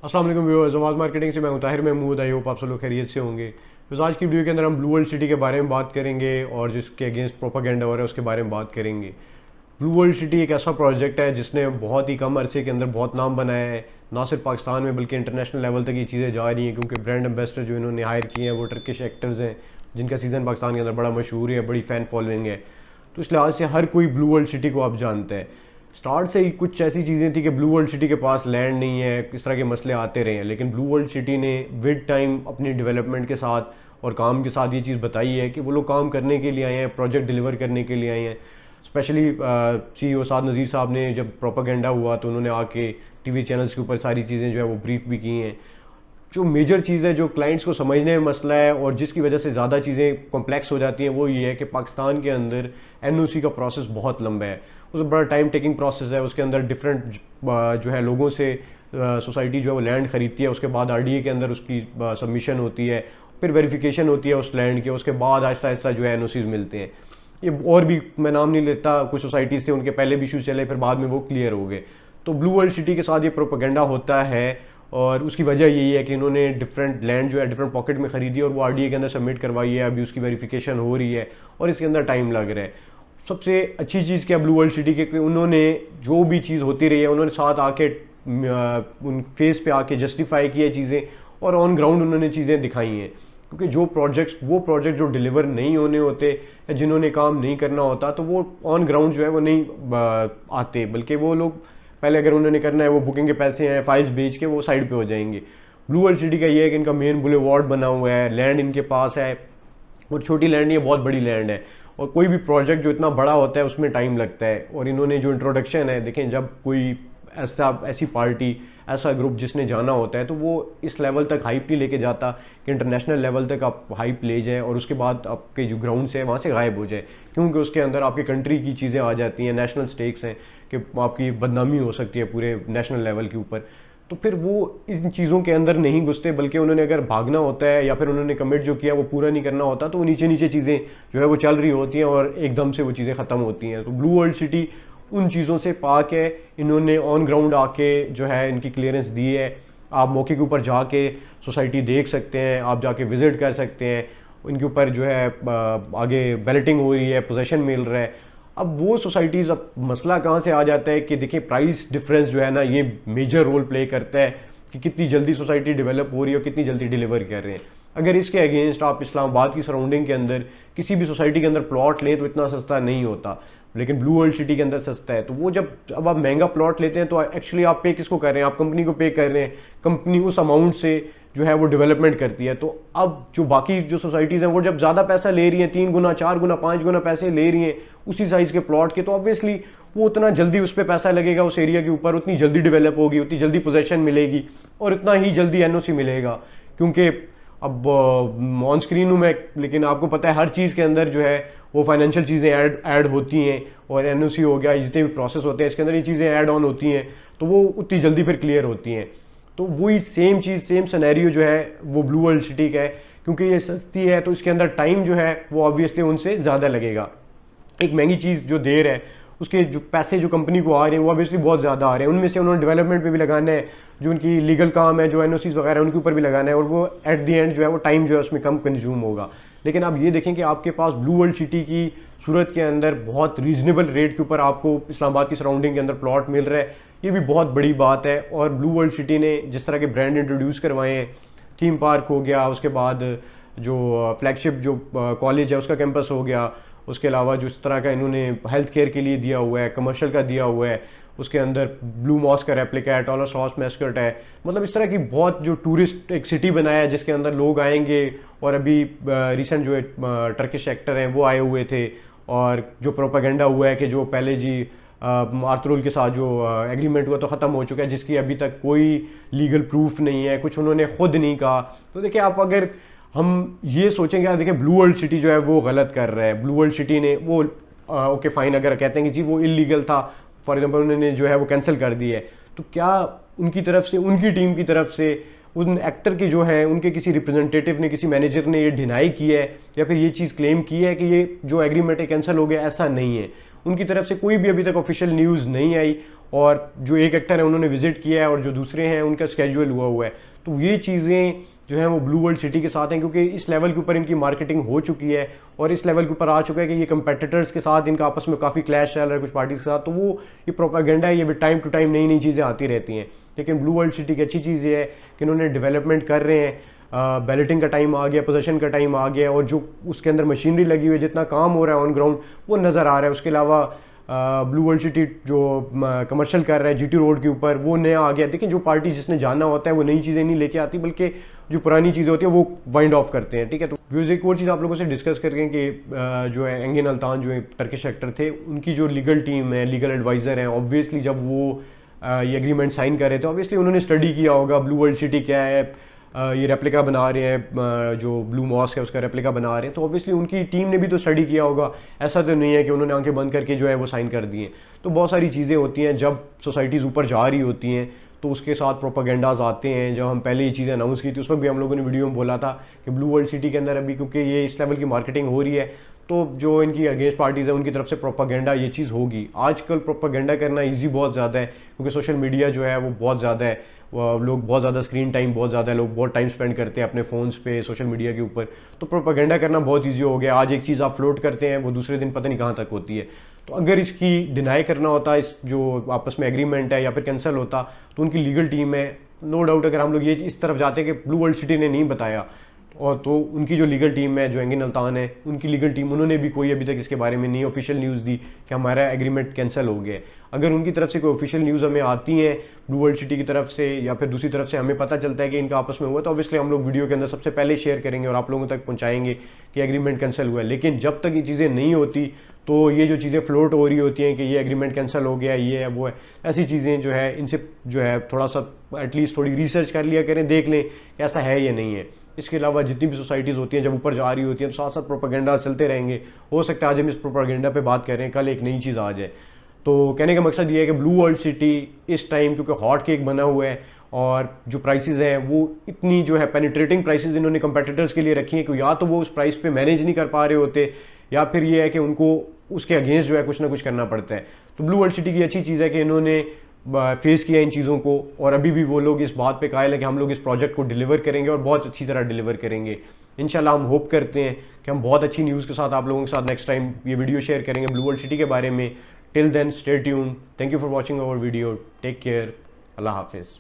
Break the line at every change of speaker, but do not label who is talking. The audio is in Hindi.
अस्सलाम वालेकुम व्यूअर्स, आवाज़ मार्केटिंग से मैं हूं ताहिर महमूद। आई होप आप सब लोग खैरियत से होंगे। तो आज की वीडियो के अंदर हम ब्लू वर्ल्ड सिटी के बारे में बात करेंगे और जिसके अगेंस्ट प्रोपागेंडा हो रहा है उसके बारे में बात करेंगे। ब्लू वर्ल्ड सिटी एक ऐसा प्रोजेक्ट है जिसने बहुत ही कम अरसे के अंदर बहुत नाम बनाया है, ना सिर्फ पाकिस्तान में बल्कि इंटरनेशनल लेवल तक ये चीज़ें जा रही हैं, क्योंकि ब्रांड एम्बेसडर जो इन्होंने हायर किए हैं वो टर्किश एक्टर्स हैं जिनका सीज़न पाकिस्तान के अंदर बड़ा मशहूर है, बड़ी फ़ैन फॉलोइंग है। तो इस लिहाज से हर कोई ब्लू वर्ल्ड सिटी को आप जानता है। स्टार्ट से ही कुछ ऐसी चीज़ें थी कि ब्लू वर्ल्ड सिटी के पास लैंड नहीं है, इस तरह के मसले आते रहे हैं, लेकिन ब्लू वर्ल्ड सिटी ने विद टाइम अपनी डेवलपमेंट के साथ और काम के साथ ये चीज़ बताई है कि वो लोग काम करने के लिए आए हैं, प्रोजेक्ट डिलीवर करने के लिए आए हैं। स्पेशली CEO साद नज़ीर साहब ने जब प्रोपागेंडा हुआ तो उन्होंने आके टीवी चैनल्स के ऊपर सारी चीज़ें जो है वो ब्रीफ भी की हैं। जो मेजर चीज़ है जो क्लाइंट्स को समझने में मसला है और जिसकी वजह से ज़्यादा चीज़ें कॉम्प्लेक्स हो जाती हैं वो ये है कि पाकिस्तान के अंदर NOC का प्रोसेस बहुत लंबा है। उसमें बड़ा टाइम टेकिंग प्रोसेस है। उसके अंदर डिफरेंट जो है लोगों से सोसाइटी जो है वो लैंड खरीदती है, उसके बाद RDA के अंदर उसकी सबमिशन होती है, फिर वेरिफिकेशन होती है उस लैंड की, उसके बाद आहिस्ता आहिस्ता जो है NOCs मिलते हैं। ये और भी मैं नाम नहीं लेता, कुछ सोसाइटीज़ थे उनके पहले भी इशूज़ चले, फिर बाद में वो क्लियर हो गए। तो ब्लू वर्ल्ड सिटी के साथ ये प्रोपेगेंडा होता है और उसकी वजह यही है कि इन्होंने डिफरेंट लैंड जो है डिफरेंट पॉकेट में खरीदी और वो RDA के अंदर सबमिट करवाई है। अभी उसकी वेरिफिकेशन हो रही है और इसके अंदर टाइम लग रहा है। सबसे अच्छी चीज़ क्या ब्लू वर्ल्ड सिटी के कि उन्होंने जो भी चीज़ होती रही है उन्होंने साथ आके उन फेस पे आके जस्टिफाई किया चीज़ें और ऑन ग्राउंड उन्होंने चीज़ें दिखाई हैं। क्योंकि जो प्रोजेक्ट जो डिलीवर नहीं होने होते या जिन्होंने काम नहीं करना होता तो वो ऑन ग्राउंड जो है वो नहीं आते, बल्कि वो लोग पहले अगर उन्होंने करना है वो बुकिंग के पैसे हैं, फाइल्स बेच के वो साइड पे हो जाएंगे। ब्लू वर्ल्ड सिटी का ये है कि इनका मेन बुलेवार्ड बना हुआ है, लैंड इनके पास है और छोटी लैंड नहीं है, बहुत बड़ी लैंड है। और कोई भी प्रोजेक्ट जो इतना बड़ा होता है उसमें टाइम लगता है। और इन्होंने जो इंट्रोडक्शन है, देखें, जब कोई ऐसी पार्टी, ऐसा ग्रुप जिसने जाना होता है तो वो इस लेवल तक हाइप नहीं लेके जाता कि इंटरनेशनल लेवल तक आप हाइप ले जाएं और उसके बाद आपके जो ग्राउंड से है वहाँ से गायब हो जाए, क्योंकि उसके अंदर आपकी कंट्री की चीज़ें आ जाती हैं, नेशनल स्टेक्स हैं कि आपकी बदनामी हो सकती है पूरे नेशनल लेवल के ऊपर। तो फिर वो इन चीज़ों के अंदर नहीं घुसते, बल्कि उन्होंने अगर भागना होता है या फिर उन्होंने कमिट जो किया वो पूरा नहीं करना होता तो वो नीचे नीचे चीज़ें जो है वो चल रही होती हैं और एकदम से वो चीज़ें ख़त्म होती हैं। तो ब्लू वर्ल्ड सिटी उन चीज़ों से पाक है। इन्होंने ऑन ग्राउंड आके जो है इनकी क्लियरेंस दी है। आप मौके के ऊपर जाके सोसाइटी देख सकते हैं, आप जाके विज़िट कर सकते हैं, इनके ऊपर जो है आगे बैलेटिंग हो रही है, पोजेशन मिल रहा है। अब वो सोसाइटीज़, अब मसला कहाँ से आ जाता है कि देखिए प्राइस डिफरेंस जो है ना ये मेजर रोल प्ले करता है कि कितनी जल्दी सोसाइटी डेवलप हो रही है और कितनी जल्दी डिलीवर कर रहे हैं। अगर इसके अगेंस्ट आप इस्लामाबाद की सराउंडिंग के अंदर किसी भी सोसाइटी के अंदर प्लॉट लें तो इतना सस्ता नहीं होता, लेकिन ब्लू वर्ल्ड सिटी के अंदर सस्ता है। तो वो अब आप महंगा प्लॉट लेते हैं तो एक्चुअली आप पे किसको कर रहे हैं? आप कंपनी को पे कर रहे हैं। कंपनी उस अमाउंट से जो है वो डेवलपमेंट करती है। तो अब जो बाकी जो सोसाइटीज़ हैं वो जब ज़्यादा पैसा ले रही हैं, 3 गुना 4 गुना 5 गुना पैसे ले रही हैं उसी साइज़ के प्लॉट के, तो ऑब्वियसली वो उतना जल्दी उस पर पैसा लगेगा, उस एरिया के ऊपर उतनी जल्दी डेवलप होगी, उतनी जल्दी पोजेशन मिलेगी और इतना ही जल्दी NOC मिलेगा। क्योंकि अब ऑन स्क्रीन हूँ मैं, लेकिन आपको पता है हर चीज़ के अंदर जो है वो फाइनेंशियल चीज़ें ऐड होती हैं और NOC हो गया, जितने भी प्रोसेस होते हैं इसके अंदर ये चीज़ें ऐड ऑन होती हैं तो वो उतनी जल्दी फिर क्लियर होती हैं। तो वही सेम चीज़, सेम सिनेरियो जो है वो ब्लू वर्ल्ड सिटी का है। क्योंकि ये सस्ती है तो इसके अंदर टाइम जो है वो ऑब्वियसली उनसे ज़्यादा लगेगा। एक महंगी चीज़ जो देर है उसके जो पैसे जो कंपनी को आ रहे हैं वो ऑब्वियसली बहुत ज़्यादा आ रहे हैं। उनमें से उन्होंने डेवलपमेंट पे भी लगाना है, जो उनकी लीगल काम है, जो NOCs वगैरह उनके ऊपर भी लगाना है, और वो एट द एंड जो है वो टाइम जो है उसमें कम कंज्यूम होगा। लेकिन आप ये देखें कि आपके पास ब्लू वर्ल्ड सिटी की सूरत के अंदर बहुत रीजनेबल रेट के ऊपर आपको इस्लामाबाद की सराउंडिंग के अंदर प्लॉट मिल रहा है, ये भी बहुत बड़ी बात है। और ब्लू वर्ल्ड सिटी ने जिस तरह के ब्रांड इंट्रोड्यूस करवाए हैं, थीम पार्क हो गया, उसके बाद जो फ्लैगशिप जो कॉलेज है उसका कैंपस हो गया, उसके अलावा जो इस तरह का इन्होंने हेल्थ केयर के लिए दिया हुआ है, कमर्शियल का दिया हुआ है, उसके अंदर ब्लू मॉस्क का रेप्लिका है, टॉलर सॉस मैस्कट है, मतलब इस तरह की बहुत जो टूरिस्ट एक सिटी बनाया है जिसके अंदर लोग आएंगे। और अभी रिसेंट जो टर्किश एक्टर हैं वो आए हुए थे और जो प्रोपेगेंडा हुआ है कि जो पहले जी आर्थरुल के साथ जो एग्रीमेंट हुआ तो ख़त्म हो चुका है, जिसकी अभी तक कोई लीगल प्रूफ नहीं है, कुछ उन्होंने खुद नहीं कहा। तो देखिए आप अगर हम ये सोचेंगे, देखिए ब्लू वर्ल्ड सिटी जो है वो गलत कर रहा है। ब्लू वर्ल्ड सिटी ने वो ओके फाइन, अगर कहते हैं कि जी वो इलीगल था, फॉर एग्जांपल उन्होंने जो है वो कैंसिल कर दी है, तो क्या उनकी तरफ से, उनकी टीम की तरफ से, उन एक्टर के जो है उनके किसी रिप्रेजेंटेटिव ने, किसी मैनेजर ने ये डिनाई की है या फिर ये चीज़ क्लेम की है कि ये जो एग्रीमेंट है कैंसिल हो गया? ऐसा नहीं है। उनकी तरफ से कोई भी अभी तक ऑफिशियल न्यूज़ नहीं आई और जो एक एक्टर है उन्होंने विजिट किया है और जो दूसरे हैं उनका स्केड्यूल हुआ है। तो ये चीज़ें जो है वो ब्लू वर्ल्ड सिटी के साथ हैं, क्योंकि इस लेवल के ऊपर इनकी मार्केटिंग हो चुकी है और इस लेवल के ऊपर आ चुका है कि ये कंपेटिटर्स के साथ इनका आपस में काफ़ी क्लैश चल रहा है कुछ पार्टीज के साथ। तो वो ये प्रोपागेंडा है, ये टाइम टू टाइम नई नई चीज़ें आती रहती हैं। लेकिन ब्लू वर्ल्ड सिटी की अच्छी चीज़ ये है कि इन्होंने डेवलपमेंट कर रहे हैं, बैलेटिंग का टाइम आ गया, पोजीशन का टाइम आ गया और जो उसके अंदर मशीनरी लगी हुई है, जितना काम हो रहा है ऑन ग्राउंड वो नज़र आ रहा है। उसके अलावा ब्लू वर्ल्ड सिटी जो कमर्शियल कर रहा है जीटी रोड के ऊपर वो नया आ गया। देखिए जो पार्टी जिसने जाना होता है वो नई चीज़ें नहीं लेके आती, बल्कि जो पुरानी चीज़ें होती है वो वाइंड ऑफ करते हैं, ठीक है। तो व्यूज़ एक और चीज़ आप लोगों से डिस्कस करेंगे कि जो है एंगिन अल्तान जो टर्किश एक्टर थे, उनकी जो लीगल टीम है, लीगल एडवाइज़र हैं, ऑब्वियसली जब वो ये एग्रीमेंट साइन कर रहे थे ऑब्वियसली उन्होंने स्टडी किया होगा ब्लू वर्ल्ड सिटी क्या है, ये रेप्लिका बना रहे हैं, जो ब्लू मॉस्क है उसका रेप्लिका बना रहे हैं, तो ऑब्वियसली उनकी टीम ने भी तो स्टडी किया होगा। ऐसा तो नहीं है कि उन्होंने आंखें बंद करके जो है वो साइन कर दिए। तो बहुत सारी चीज़ें होती हैं जब सोसाइटीज़ ऊपर जा रही होती हैं तो उसके साथ प्रोपागेंडाज आते हैं। जब हम पहले ये चीज़ें अनाउंस की थी उस वक्त भी हम लोगों ने वीडियो में बोला था कि ब्लू वर्ल्ड सिटी के अंदर अभी क्योंकि ये इस लेवल की मार्केटिंग हो रही है तो जो इनकी अगेंस्ट पार्टीज़ है उनकी तरफ से प्रोपागेंडा ये चीज़ होगी। आजकल प्रोपागेंडा करना ईजी बहुत ज़्यादा है क्योंकि सोशल मीडिया जो है वो बहुत ज़्यादा है, लोग बहुत ज़्यादा स्क्रीन टाइम बहुत ज़्यादा है, लोग बहुत टाइम स्पेंड करते हैं अपने फ़ोन्स पे सोशल मीडिया के ऊपर। तो प्रोपागेंडा करना बहुत ईजी हो गया। आज एक चीज़ आप फ्लोट करते हैं वो दूसरे दिन पता नहीं कहाँ तक होती है। तो अगर इसकी डिनाई करना होता, इस जो आपस में एग्रीमेंट है या फिर कैंसिल होता, तो उनकी लीगल टीम है, नो डाउट अगर हम लोग ये इस तरफ जाते हैं कि ब्लू वर्ल्ड सिटी ने नहीं बताया, और तो उनकी जो लीगल टीम है जो एंगिन अल्तान है उनकी लीगल टीम, उन्होंने भी कोई अभी तक इसके बारे में नहीं ऑफिशियल न्यूज़ दी कि हमारा एग्रीमेंट कैंसिल हो गया है। अगर उनकी तरफ से कोई ऑफिशियल न्यूज़ हमें आती है ब्लू वर्ल्ड सिटी की तरफ से या फिर दूसरी तरफ से हमें पता चलता है कि इनका आपस में हुआ, तो ऑब्वियसली हम लोग वीडियो के अंदर सबसे पहले शेयर करेंगे और आप लोगों तक पहुंचाएंगे कि एग्रीमेंट कैंसिल हुआ है। लेकिन जब तक ये चीज़ें नहीं होती तो ये जो चीज़ें फ्लोट हो रही होती हैं कि ये एग्रीमेंट कैंसिल हो गया, ये है वो है, ऐसी चीज़ें जो है इनसे जो है थोड़ा सा एटलीस्ट थोड़ी रिसर्च कर लिया करें, देख लें कि ऐसा है या नहीं है। इसके अलावा जितनी भी सोसाइटीज़ होती हैं जब ऊपर जा रही होती हैं तो साथ साथ प्रोपागेंडा चलते रहेंगे। हो सकता है आज हम इस प्रोपागेंडा पे बात करें, कल एक नई चीज़ आ जाए। तो कहने का मकसद ये है कि ब्लू वर्ल्ड सिटी इस टाइम क्योंकि हॉट केक बना हुआ है और जो प्राइसेस हैं वो इतनी जो है पेनिट्रेटिंग प्राइसेस इन्होंने कंपेटिटर्स के लिए रखी हैं कि या तो वो उस प्राइस पे मैनेज नहीं कर पा रहे होते या फिर ये है कि उनको उसके अगेंस्ट जो है कुछ ना कुछ करना पड़ता है। तो ब्लू वर्ल्ड सिटी की अच्छी चीज़ है कि इन्होंने फेस किया इन चीज़ों को और अभी भी वो लोग इस बात पे कायल है कि हम लोग इस प्रोजेक्ट को डिलीवर करेंगे और बहुत अच्छी तरह डिलीवर करेंगे। इंशाल्लाह हम होप करते हैं कि हम बहुत अच्छी न्यूज़ के साथ आप लोगों के साथ नेक्स्ट टाइम ये वीडियो शेयर करेंगे ब्लू वर्ल्ड सिटी के बारे में। Till then stay tuned, thank you for watching our video, take care, अल्लाह हाफिज़।